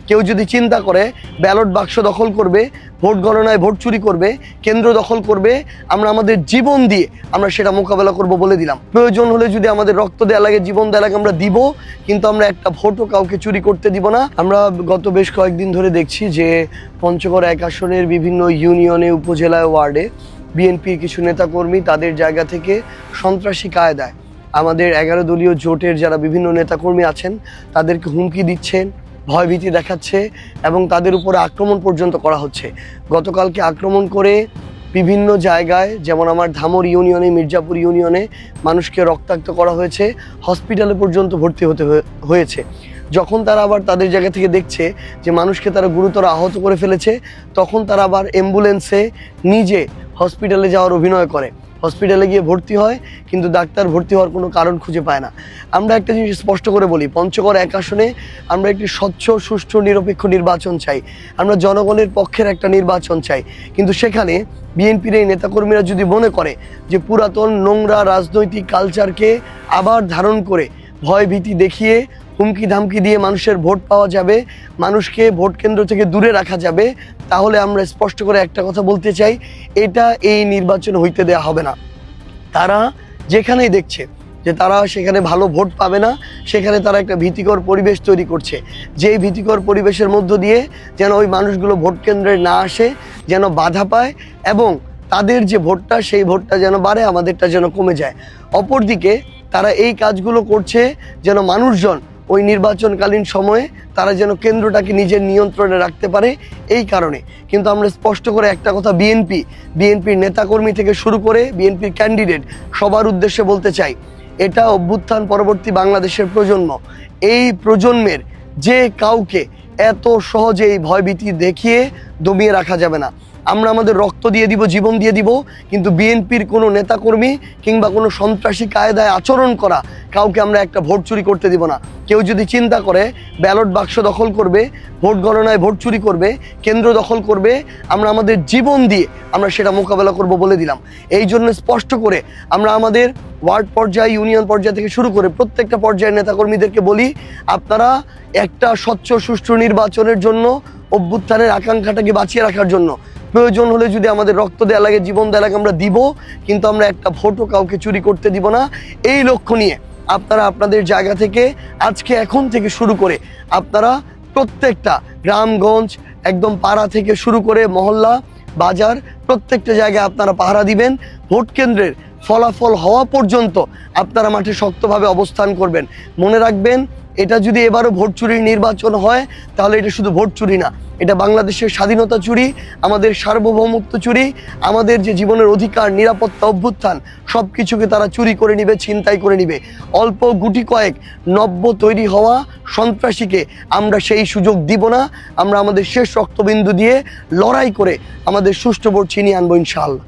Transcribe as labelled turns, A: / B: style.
A: কেউ যদি চিন্তা করে ব্যালট বাক্স দখল করবে, ভোট গণনায় ভোট চুরি করবে, কেন্দ্র দখল করবে, আমরা আমাদের জীবন দিয়ে আমরা সেটা মোকাবেলা করব বলে দিলাম। প্রয়োজন হলে যদি আমাদের রক্ত দেওয়া লাগে, জীবন দেওয়া লাগে, আমরা দিব, কিন্তু আমরা একটা ভোটও কাউকে চুরি করতে দিব না। আমরা গত বেশ কয়েকদিন ধরে দেখছি যে পঞ্চগড় 1 আসনের বিভিন্ন ইউনিয়নে, উপজেলায়, ওয়ার্ডে বিএনপির কিছু নেতাকর্মী তাদের জায়গা থেকে সন্ত্রাসী কায়দায় আমাদের 11 দলীয় জোটের যারা বিভিন্ন নেতাকর্মী আছেন তাদেরকে হুমকি দিচ্ছেন, ভয়ভীতি দেখাচ্ছে এবং তাদের উপরে আক্রমণ পর্যন্ত করা হচ্ছে। গতকালকে আক্রমণ করে বিভিন্ন জায়গায়, যেমন আমার ধামর ইউনিয়নে, মির্জাপুর ইউনিয়নে মানুষকে রক্তাক্ত করা হয়েছে, হসপিটালে পর্যন্ত ভর্তি হতে হয়েছে। যখন তারা আবার তাদের জায়গা থেকে দেখছে যে মানুষকে তারা গুরুতর আহত করে ফেলেছে, তখন তারা আবার অ্যাম্বুলেন্সে নিজে হসপিটালে যাওয়ার অভিনয় করে, হসপিটালে গিয়ে ভর্তি হয়, কিন্তু ডাক্তার ভর্তি হওয়ার কোনো কারণ খুঁজে পায় না। আমরা একটা জিনিস স্পষ্ট করে বলি, পঞ্চগড় 1 আসনে আমরা একটি স্বচ্ছ, সুষ্ঠু, নিরপেক্ষ নির্বাচন চাই। আমরা জনগণের পক্ষের একটা নির্বাচন চাই। কিন্তু সেখানে বিএনপির এই নেতাকর্মীরা যদি মনে করে যে পুরাতন নোংরা রাজনৈতিক কালচারকে আবার ধারণ করে ভয় ভীতি দেখিয়ে, হুমকি ধামকি দিয়ে মানুষের ভোট পাওয়া যাবে, মানুষকে ভোট কেন্দ্র থেকে দূরে রাখা যাবে, তাহলে আমরা স্পষ্ট করে একটা কথা বলতে চাই, এটা এই নির্বাচন হইতে দেয়া হবে না। তারা যেখানেই দেখছে যে তারা সেখানে ভালো ভোট পাবে না, সেখানে তারা একটা ভীতিকর পরিবেশ তৈরি করছে, যেই ভীতিকর পরিবেশের মধ্য দিয়ে যেন ওই মানুষগুলো ভোট কেন্দ্রে না আসে, যেন বাধা পায় এবং তাদের যে ভোটটা সেই ভোটটা যেন বাড়ে, আমাদেরটা যেন কমে যায়। অপরদিকে তারা এই কাজগুলো করছে যেন মানুষজন ওই নির্বাচনকালীন সময়ে তারা যেন কেন্দ্রটাকে নিজের নিয়ন্ত্রণে রাখতে পারে, এই কারণে। কিন্তু আমরা স্পষ্ট করে একটা কথা বিএনপির নেতাকর্মী থেকে শুরু করে বিএনপির ক্যান্ডিডেট সবার উদ্দেশ্যে বলতে চাই, এটা অভ্যুত্থান পরবর্তী বাংলাদেশের প্রজন্ম। এই প্রজন্মের যে কাউকে এত সহজে এই ভয়ভীতি দেখিয়ে দমিয়ে রাখা যাবে না। আমরা আমাদের রক্ত দিয়ে দিব, জীবন দিয়ে দিব, কিন্তু বিএনপির কোনো নেতাকর্মী কিংবা কোনো সন্ত্রাসী কায়দায় আচরণ করা কাউকে আমরা একটা ভোট চুরি করতে দিব না। কেউ যদি চিন্তা করে ব্যালট বাক্স দখল করবে, ভোট গণনায় ভোট চুরি করবে, কেন্দ্র দখল করবে, আমরা আমাদের জীবন দিয়ে আমরা সেটা মোকাবেলা করব বলে দিলাম। এই জন্য স্পষ্ট করে আমরা আমাদের ওয়ার্ড পর্যায়ে, ইউনিয়ন পর্যায় থেকে শুরু করে প্রত্যেকটা পর্যায়ের নেতাকর্মীদেরকে বলি, আপনারা একটা স্বচ্ছ, সুষ্ঠু নির্বাচনের জন্য, অভ্যুত্থানের আকাঙ্ক্ষাটাকে বাঁচিয়ে রাখার জন্য প্রয়োজন হলে যদি আমাদের রক্ত দেওয়া লাগে, জীবন দেওয়া লাগে, আমরা দিব, কিন্তু আমরা একটা ভোটও কাউকে চুরি করতে দিব না। এই লক্ষ্য নিয়ে আপনারা আপনাদের জায়গা থেকে আজকে, এখন থেকে শুরু করে আপনারা প্রত্যেকটা গ্রামগঞ্জ, একদম পাড়া থেকে শুরু করে মহল্লা, বাজার, প্রত্যেকটা জায়গায় আপনারা পাহারা দিবেন। ভোট কেন্দ্রের ফলাফল হওয়া পর্যন্ত আপনারা মাঠে শক্তভাবে অবস্থান করবেন। মনে রাখবেন, এটা যদি এবারও ভোট চুরির নির্বাচন হয়, তাহলে এটা শুধু ভোট চুরি না, এটা বাংলাদেশের স্বাধীনতা চুরি, আমাদের সার্বভৌমত্ব চুরি, আমাদের যে জীবনের অধিকার, নিরাপত্তা, অভ্যুত্থান, সব কিছুকে তারা চুরি করে নিবে, ছিনতাই করে নিবে। অল্প গুটি কয়েক নব্য তৈরি হওয়া সন্ত্রাসীকে আমরা সেই সুযোগ দিব না। আমরা আমাদের শেষ রক্তবিন্দু দিয়ে লড়াই করে আমাদের সুষ্ঠু ভোট ছিনিয়ে আনবো ইনশাআল্লাহ।